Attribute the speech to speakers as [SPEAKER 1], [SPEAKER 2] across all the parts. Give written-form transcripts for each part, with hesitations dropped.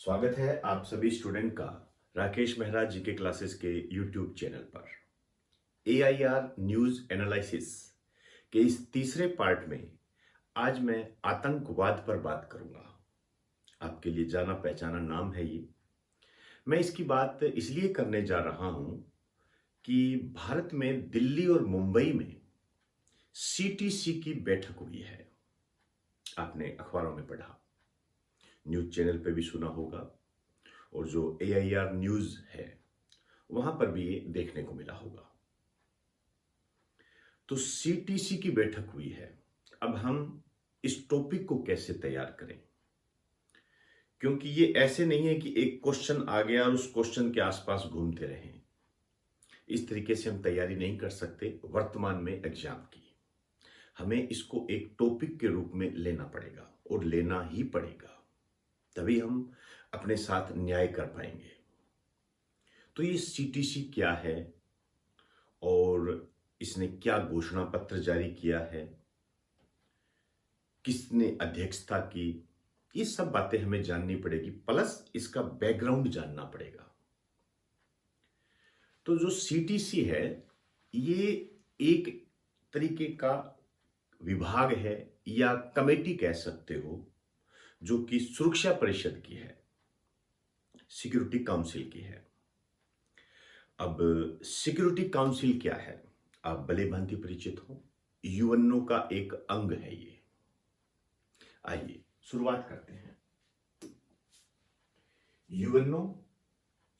[SPEAKER 1] स्वागत है आप सभी स्टूडेंट का राकेश मेहरा जीके क्लासेस के यूट्यूब चैनल पर। एआईआर न्यूज एनालिसिस के इस तीसरे पार्ट में आज मैं आतंकवाद पर बात करूंगा। आपके लिए जाना पहचाना नाम है ये। मैं इसकी बात इसलिए करने जा रहा हूं कि भारत में दिल्ली और मुंबई में सीटीसी की बैठक हुई है। आपने अखबारों में पढ़ा, न्यूज चैनल पे भी सुना होगा, और जो एआईआर न्यूज है वहां पर भी ये देखने को मिला होगा। तो सीटीसी की बैठक हुई है। अब हम इस टॉपिक को कैसे तैयार करें, क्योंकि ये ऐसे नहीं है कि एक क्वेश्चन आ गया और उस क्वेश्चन के आसपास घूमते रहें। इस तरीके से हम तैयारी नहीं कर सकते वर्तमान में एग्जाम की। हमें इसको एक टॉपिक के रूप में लेना पड़ेगा और लेना ही पड़ेगा, तभी हम अपने साथ न्याय कर पाएंगे। तो ये सीटीसी क्या है और इसने क्या घोषणा पत्र जारी किया है, किसने अध्यक्षता की, ये सब बातें हमें जाननी पड़ेगी, प्लस इसका बैकग्राउंड जानना पड़ेगा। तो जो सीटीसी है ये एक तरीके का विभाग है या कमेटी कह सकते हो, जो कि सुरक्षा परिषद की है, सिक्योरिटी काउंसिल की है। अब सिक्योरिटी काउंसिल क्या है, आप भली भांति परिचित हो। यूएनओ का एक अंग है ये। आइए शुरुआत करते हैं। यूएनओ,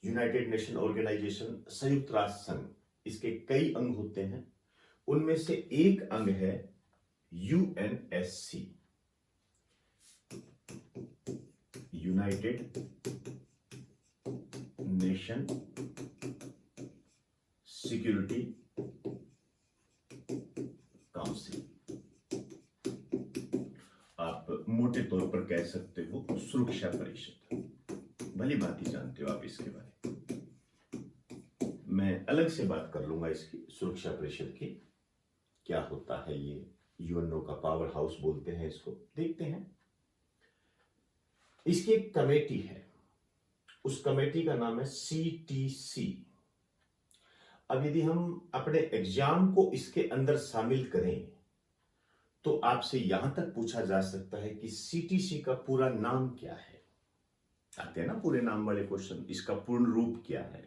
[SPEAKER 1] यूनाइटेड नेशन ऑर्गेनाइजेशन, संयुक्त राष्ट्र संघ, इसके कई अंग होते हैं। उनमें से एक अंग है UNSC, United nation security council. आप मोटे तौर पर कह सकते हो सुरक्षा परिषद। भली भांति जानते हो आप इसके बारे में। मैं अलग से बात कर लूंगा इसकी, सुरक्षा परिषद की क्या होता है ये। यूएनओ का पावर हाउस बोलते हैं इसको। देखते हैं, इसकी एक कमेटी है, उस कमेटी का नाम है सीटीसी। अब यदि हम अपने एग्जाम को इसके अंदर शामिल करें तो आपसे यहां तक पूछा जा सकता है कि सीटीसी का पूरा नाम क्या है। आते हैं ना पूरे नाम वाले क्वेश्चन, इसका पूर्ण रूप क्या है।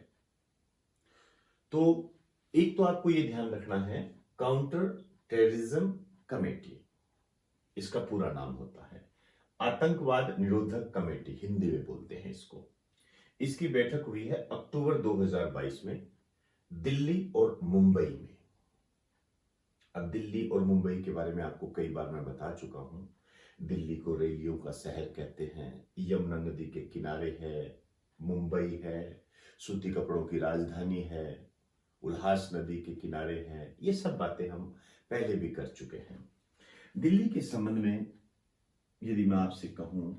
[SPEAKER 1] तो एक तो आपको यह ध्यान रखना है, काउंटर टेररिज्म कमेटी इसका पूरा नाम होता है। आतंकवाद निरोधक कमेटी हिंदी में बोलते हैं इसको। इसकी बैठक हुई है अक्टूबर 2022 में दिल्ली और मुंबई में। अब दिल्ली और मुंबई के बारे में आपको कई बार मैं बता चुका हूं। दिल्ली को रेलियों का शहर कहते हैं, यमुना नदी के किनारे है। मुंबई है, सूती कपड़ों की राजधानी है, उल्हास नदी के किनारे है। ये सब बातें हम पहले भी कर चुके हैं। दिल्ली के संबंध में यदि मैं आपसे कहूं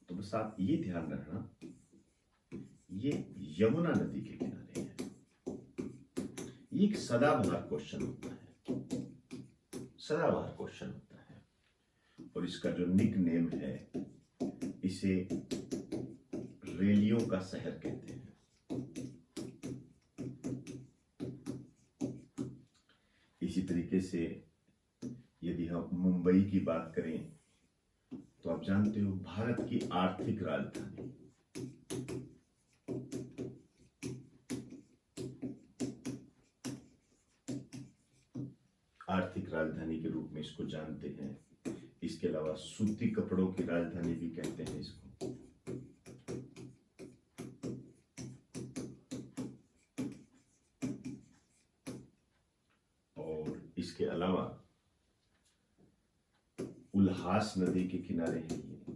[SPEAKER 1] तो बस आप ये ध्यान रखना, ये यमुना नदी के किनारे है। ये एक सदाबहार क्वेश्चन होता है, सदाबहार क्वेश्चन होता है। और इसका जो निक नेम है, इसे रेलियों का शहर कहते हैं। इसी तरीके से यदि हम मुंबई की बात करें तो आप जानते हो भारत की आर्थिक राजधानी। आर्थिक राजधानी के रूप में इसको जानते हैं। इसके अलावा सूती कपड़ों की राजधानी भी कहते हैं इसको। और इसके अलावा उल्हास नदी के किनारे है ये।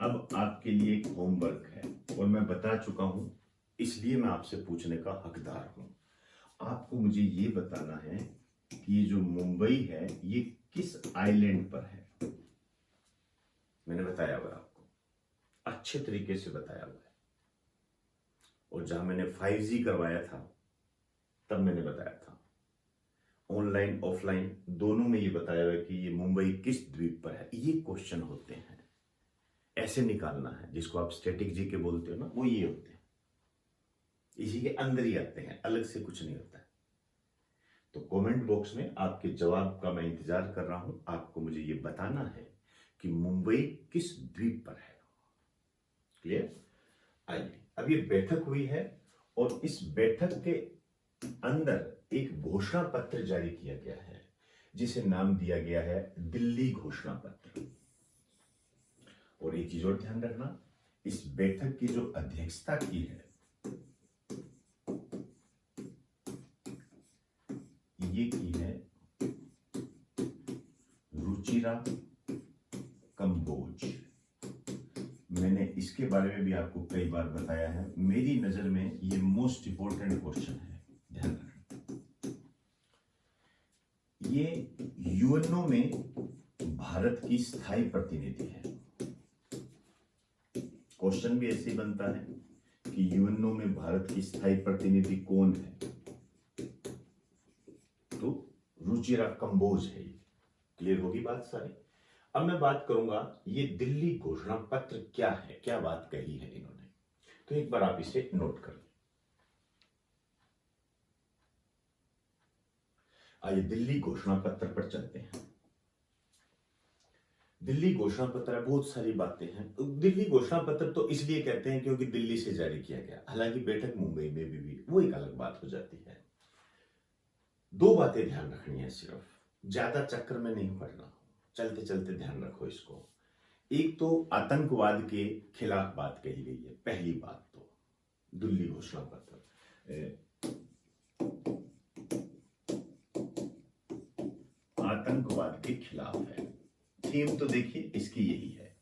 [SPEAKER 1] अब आपके लिए एक होमवर्क है और मैं बता चुका हूं, इसलिए मैं आपसे पूछने का हकदार हूं। आपको मुझे ये बताना है कि ये जो मुंबई है ये किस आइलैंड पर है। मैंने बताया हुआ आपको, अच्छे तरीके से बताया हुआ है। और जहां मैंने 5G करवाया था तब मैंने बताया था। ऑनलाइन ऑफलाइन दोनों में ये बताया हुआ है कि ये मुंबई किस द्वीप पर है। ये क्वेश्चन होते हैं, ऐसे निकालना है, जिसको आप स्टैटिक जीके बोलते हो ना, वो ये होते हैं, इसी के अंदर ही आते हैं, अलग से कुछ नहीं होता है। तो कमेंट बॉक्स में आपके जवाब का मैं इंतजार कर रहा हूं। आपको मुझे ये बताना है कि मुंबई किस द्वीप पर है। क्लियर? आइए, अब ये बैठक हुई है और इस बैठक के अंदर एक घोषणा पत्र जारी किया गया है, जिसे नाम दिया गया है दिल्ली घोषणा पत्र। और एक चीज और ध्यान रखना, इस बैठक की जो अध्यक्षता की है, ये की है रुचिरा कंबोज। मैंने इसके बारे में भी आपको कई बार बताया है। मेरी नजर में ये मोस्ट इंपॉर्टेंट क्वेश्चन है, ध्यान रखना। ये यूएनओ में भारत की स्थायी प्रतिनिधि है। क्वेश्चन भी ऐसे ही बनता है कि यूएनओ में भारत की स्थायी प्रतिनिधि कौन है, तो रुचिरा कंबोज है। क्लियर होगी बात सारी? अब मैं बात करूंगा ये दिल्ली घोषणा पत्र क्या है, क्या बात कही है इन्होंने। तो एक बार आप इसे नोट कर लें। आइए दिल्ली घोषणा पत्र पर चलते हैं। दिल्ली घोषणा पत्र है, बहुत सारी बातें हैं। दिल्ली घोषणा पत्र तो इसलिए कहते हैं क्योंकि दिल्ली से जारी किया गया, हालांकि बैठक मुंबई में भी वो एक अलग बात हो जाती है। दो बातें ध्यान रखनी है, सिर्फ ज्यादा चक्कर में नहीं पड़ना, चलते चलते ध्यान रखो इसको। एक तो आतंकवाद के खिलाफ बात कही गई है, पहली बात तो दिल्ली घोषणा पत्र आतंकवाद के खिलाफ है। थीम तो देखिए इसकी यही है।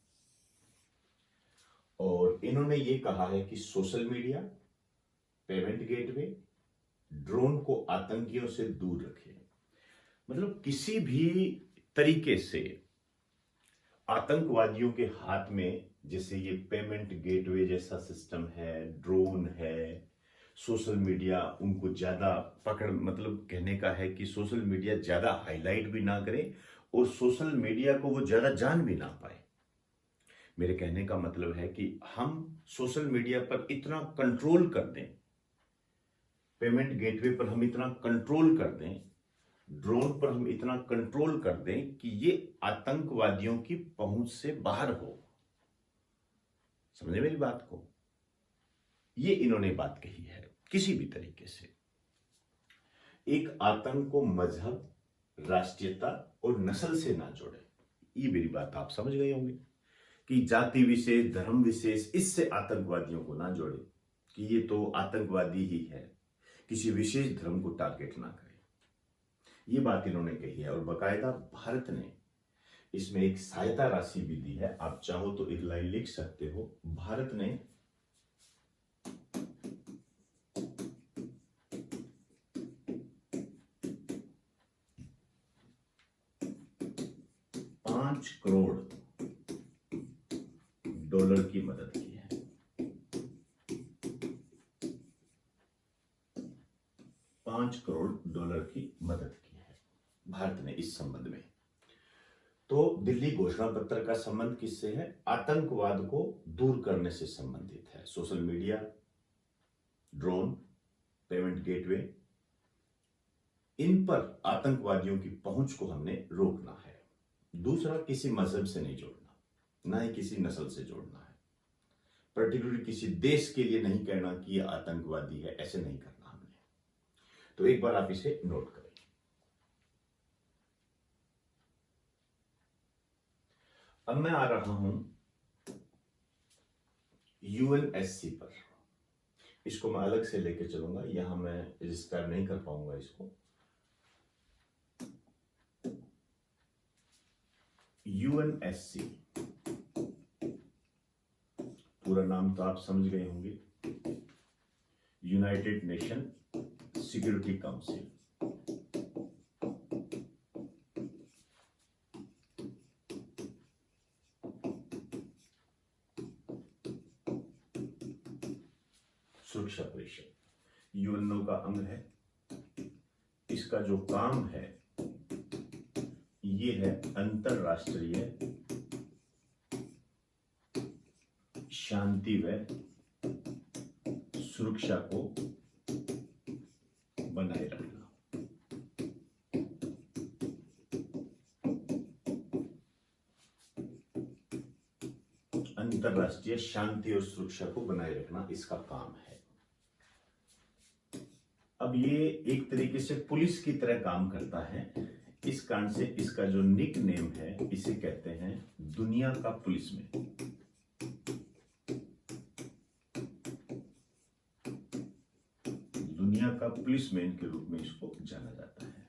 [SPEAKER 1] और इन्होंने ये कहा है कि social media, payment gateway, drone को आतंकियों से दूर रखें। मतलब किसी भी तरीके से आतंकवादियों के हाथ में, जैसे ये पेमेंट गेटवे जैसा सिस्टम है, ड्रोन है, सोशल मीडिया, उनको ज्यादा पकड़, मतलब कहने का है कि सोशल मीडिया ज्यादा हाईलाइट भी ना करे और सोशल मीडिया को वो ज्यादा जान भी ना पाए। मेरे कहने का मतलब है कि हम सोशल मीडिया पर इतना कंट्रोल कर दें, पेमेंट गेटवे पर हम इतना कंट्रोल कर दें, ड्रोन पर हम इतना कंट्रोल कर दें कि ये आतंकवादियों की पहुंच से बाहर हो। समझे मेरी बात को? ये इन्होंने बात कही है। किसी भी तरीके से एक आतंक को मजहब, राष्ट्रीयता और नस्ल से ना जोड़े। ये मेरी बात आप समझ गए होंगे कि जाति विशेष, धर्म विशेष, इससे आतंकवादियों को ना जोड़े कि ये तो आतंकवादी ही है, किसी विशेष धर्म को टारगेट ना करे। ये बात इन्होंने कही है। और बाकायदा भारत ने इसमें एक सहायता राशि भी दी है। आप चाहो तो एक लाइन लिख सकते हो। भारत ने $5 करोड़ की मदद की है। $5 करोड़ की मदद की है भारत ने इस संबंध में। तो दिल्ली घोषणा पत्र का संबंध किससे है? आतंकवाद को दूर करने से संबंधित है। Social media, drone, payment gateway, इन पर आतंकवादियों की पहुंच को हमने रोकना है। दूसरा, किसी मजहब से नहीं जोड़ना, ना ही किसी नस्ल से जोड़ना है। पर्टिकुलर किसी देश के लिए नहीं कहना कि यह आतंकवादी है, ऐसे नहीं करना हमने। तो एक बार आप इसे नोट करें। अब मैं आ रहा हूं यूएनएससी पर। इसको मैं अलग से लेके चलूंगा, यहां मैं रजिस्टर नहीं कर पाऊंगा इसको। यूएनएससी पूरा नाम तो आप समझ गए होंगे, यूनाइटेड नेशन सिक्योरिटी काउंसिल। सुरक्षा परिषद यूएनओ का अंग है। इस इसका जो काम है ये है अंतरराष्ट्रीय शांति व सुरक्षा को बनाए रखना। अंतरराष्ट्रीय शांति और सुरक्षा को बनाए रखना इसका काम है। अब ये एक तरीके से पुलिस की तरह काम करता है, इस कारण से इसका जो निक नेम है इसे कहते हैं दुनिया का पुलिसमैन। दुनिया का पुलिसमैन के रूप में इसको जाना जाता है।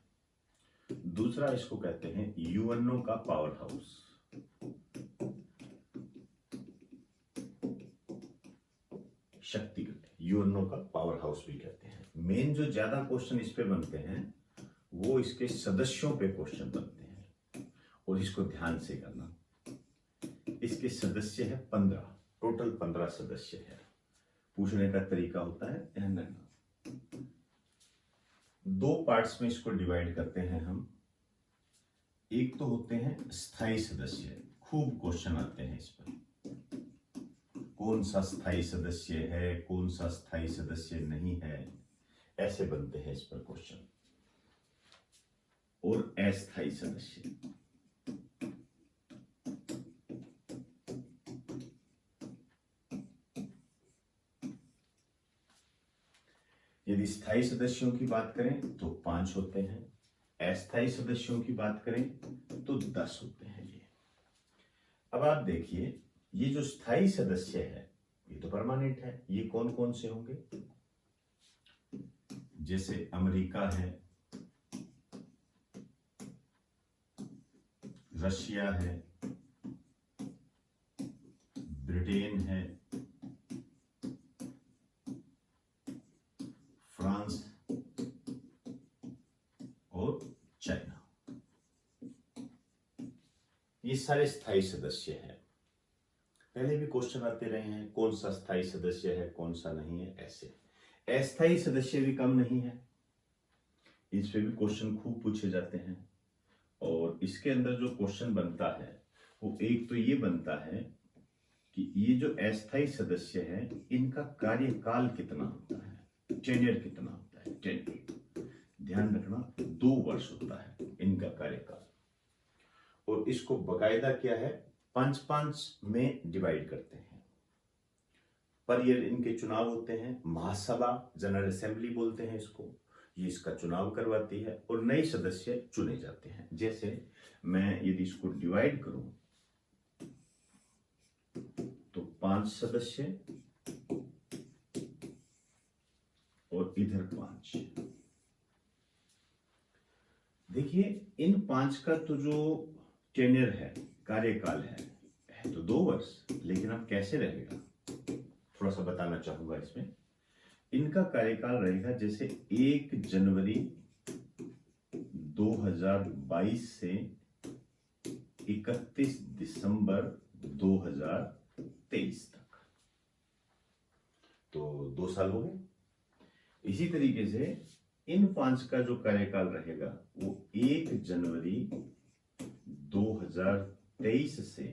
[SPEAKER 1] दूसरा इसको कहते हैं यूएनओ का पावर हाउस। शक्तिगढ़ यूएनओ का पावर हाउस भी कहते हैं। मेन जो ज्यादा क्वेश्चन इस पे बनते हैं वो इसके सदस्यों पे क्वेश्चन बनते हैं, और इसको ध्यान से करना। इसके सदस्य है 15, टोटल 15 सदस्य है। पूछने का तरीका होता है, ध्यान रखना। 2 पार्ट्स में इसको डिवाइड करते हैं हम। एक तो होते हैं स्थायी सदस्य, खूब क्वेश्चन आते हैं इस पर। कौन सा स्थायी सदस्य है, कौन सा स्थायी सदस्य नहीं है, ऐसे बनते हैं इस पर क्वेश्चन। और अस्थायी सदस्य, यदि स्थायी सदस्यों की बात करें तो 5 होते हैं, अस्थायी सदस्यों की बात करें तो 10 होते हैं ये। अब आप देखिए, ये जो स्थायी सदस्य है ये तो परमानेंट है। ये कौन कौन से होंगे? जैसे अमेरिका है, रशिया है, ब्रिटेन है, फ्रांस और चाइना, ये सारे स्थायी सदस्य हैं। पहले भी क्वेश्चन आते रहे हैं, कौन सा स्थायी सदस्य है, कौन सा नहीं है, ऐसे। अस्थायी सदस्य भी कम नहीं है, इस पे भी क्वेश्चन खूब पूछे जाते हैं। और इसके अंदर जो क्वेश्चन बनता है वो एक तो ये बनता है कि ये जो अस्थायी सदस्य है इनका कार्यकाल कितना होता है, टेन्योर कितना होता है। टेन्योर ध्यान रखना, 2 वर्ष होता है इनका कार्यकाल। और इसको बकायदा क्या है, 5-5 में डिवाइड करते हैं। पर ईयर इनके चुनाव होते हैं, महासभा जनरल असेंबली बोलते हैं इसको, ये इसका चुनाव करवाती है और नए सदस्य चुने जाते हैं। जैसे मैं यदि इसको डिवाइड करूं तो 5 सदस्य और इधर 5। देखिए, इन 5 का तो जो टेन्योर है, कार्यकाल है तो 2 वर्ष, लेकिन अब कैसे रहेगा थोड़ा सा बताना चाहूंगा इसमें। इनका कार्यकाल रहेगा जैसे 1 जनवरी 2022 से 31 दिसंबर 2023 तक, तो 2 साल हो गए। इसी तरीके से इन 5 का जो कार्यकाल रहेगा वो 1 जनवरी 2023 से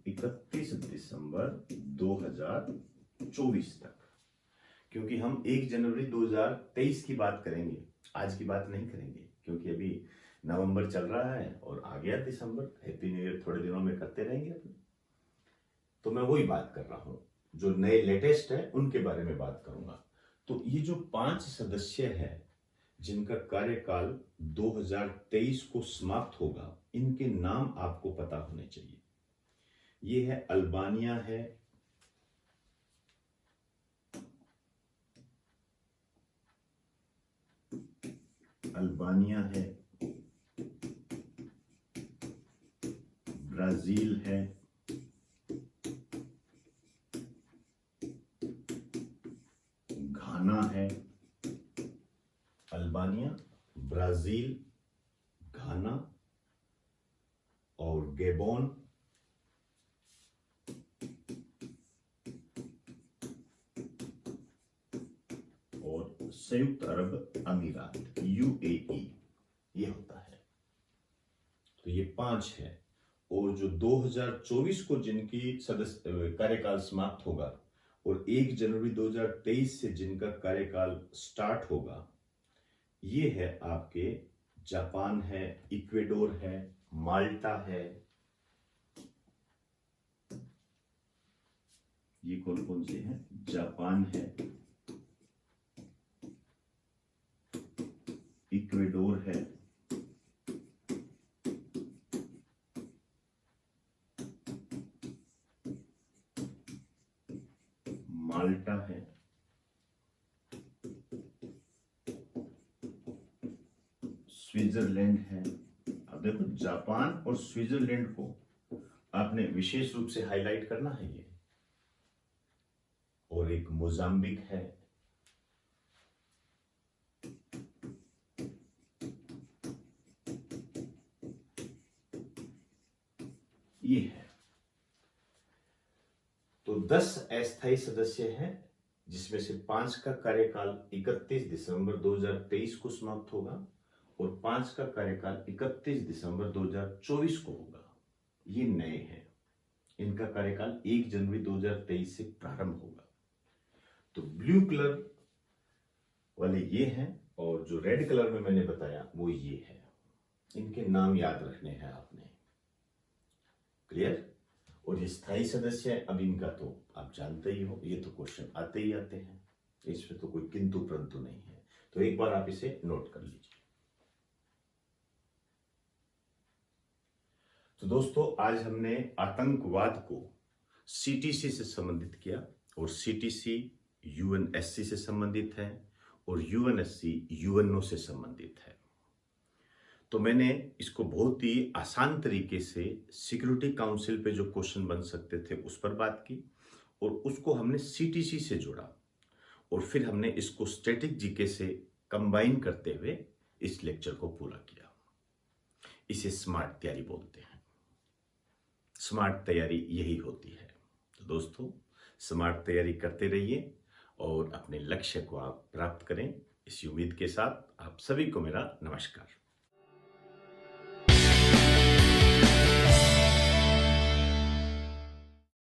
[SPEAKER 1] 31 दिसंबर 2024 तक। क्योंकि हम 1 जनवरी 2023 की बात करेंगे, आज की बात नहीं करेंगे, क्योंकि अभी नवंबर चल रहा है और आ गया दिसंबर। हैप्पी न्यू ईयर थोड़े दिनों में करते रहेंगे अपने। तो मैं वही बात कर रहा हूं, जो नए लेटेस्ट है उनके बारे में बात करूंगा। तो ये जो 5 सदस्य है जिनका कार्यकाल 2023 को समाप्त होगा, इनके नाम आपको पता होने चाहिए। ये है अल्बानिया है, ब्राजील है, घाना है। अल्बानिया, ब्राजील, घाना और गैबोन, और संयुक्त अरब अमीरात, UAE, ये होता है। तो ये 5 है। और जो 2024 को जिनकी सदस्य कार्यकाल समाप्त होगा और 1 जनवरी 2023 से जिनका कार्यकाल स्टार्ट होगा, ये है आपके जापान है, इक्वेडोर है, माल्टा है। ये कौन कौन से हैं? जापान है, इक्वेडोर है, माल्टा है, स्विट्जरलैंड है। अब देखो, जापान और स्विट्जरलैंड को आपने विशेष रूप से हाईलाइट करना है ये। और एक मोजाम्बिक है, ये है। तो 10 अस्थायी सदस्य हैं, जिसमें से 5 का कार्यकाल 31 दिसंबर 2023 को समाप्त होगा और 5 का कार्यकाल 31 दिसंबर 2024 को होगा। ये नए हैं, इनका कार्यकाल 1 जनवरी 2023 से प्रारंभ होगा। तो ब्लू कलर वाले ये हैं और जो रेड कलर में मैंने बताया वो ये है। इनके नाम याद रखने हैं आपने। क्लियर? और ये स्थायी सदस्य है, अब इनका तो आप जानते ही हो, ये तो क्वेश्चन आते ही आते हैं, इसमें तो कोई किंतु परंतु नहीं है। तो एक बार आप इसे नोट कर लीजिए। तो दोस्तों, आज हमने आतंकवाद को CTC से संबंधित किया और CTC UNSC से संबंधित है और UNSC UNO से संबंधित है। तो मैंने इसको बहुत ही आसान तरीके से सिक्योरिटी काउंसिल पे जो क्वेश्चन बन सकते थे उस पर बात की और उसको हमने CTC से जोड़ा और फिर हमने इसको स्टैटिक जीके से कंबाइन करते हुए इस लेक्चर को पूरा किया। इसे स्मार्ट तैयारी बोलते हैं। स्मार्ट तैयारी यही होती है। तो दोस्तों, स्मार्ट तैयारी करते रहिए और अपने लक्ष्य को आप प्राप्त करें। इसी उम्मीद के साथ आप सभी को मेरा नमस्कार।